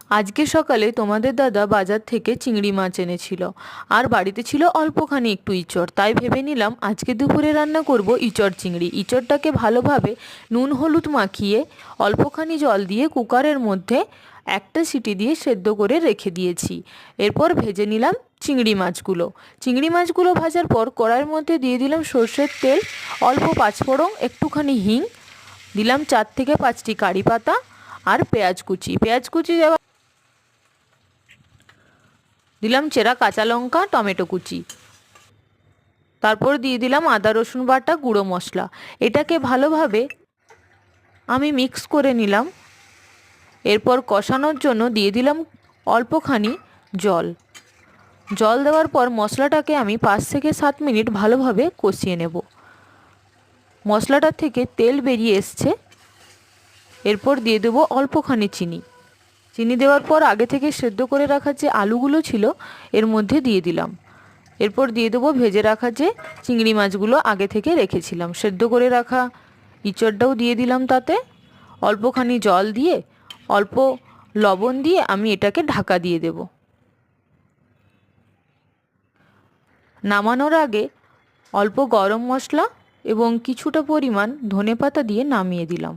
আজকে সকালে তোমাদের দাদা বাজার থেকে চিংড়ি মাছ এনেছিল, আর বাড়িতে ছিল অল্পখানি একটু ইঁচড়। তাই ভেবে নিলাম আজকে দুপুরে রান্না করব ইঁচড় চিংড়ি। ইঁচড়টাকে ভালোভাবে নুন হলুদ মাখিয়ে অল্পখানি জল দিয়ে কুকারের মধ্যে একটা সিটি দিয়ে সেদ্ধ করে রেখে দিয়েছি। এরপর ভেজে নিলাম চিংড়ি মাছগুলো ভাজার পর কড়াইয়ের মধ্যে দিয়ে দিলাম সর্ষের তেল, অল্প পাঁচফোড়ন, একটুখানি হিং, দিলাম 4 থেকে 5টি কারি পাতা আর পেঁয়াজ কুচি দেওয়া, দিলাম চেরা কাঁচা লঙ্কা, টমেটো কুচি, তারপর দিয়ে দিলাম আদা রসুন বাটা, গুঁড়ো মশলা। এটাকে ভালোভাবে আমি মিক্স করে নিলাম। এরপর কষানোর জন্য দিয়ে দিলাম অল্পখানি জল দেওয়ার পর মশলাটাকে আমি 5 থেকে 7 মিনিট ভালোভাবে কষিয়ে নেব। মশলাটা থেকে তেল বেরিয়ে এসছে। এরপর দিয়ে দেবো অল্পখানি চিনি দেওয়ার পর আগে থেকে সেদ্ধ করে রাখা যে আলুগুলো ছিল এর মধ্যে দিয়ে দিলাম। এরপর দিয়ে দেবো ভেজে রাখা যে চিংড়ি মাছগুলো আগে থেকে রেখেছিলাম, সেদ্ধ করে রাখা ইঁচড়টাও দিয়ে দিলাম। তাতে অল্পখানি জল দিয়ে অল্প লবণ দিয়ে আমি এটাকে ঢাকা দিয়ে দেব। নামানোর আগে অল্প গরম মশলা এবং কিছুটা পরিমাণ ধনেপাতা দিয়ে নামিয়ে দিলাম।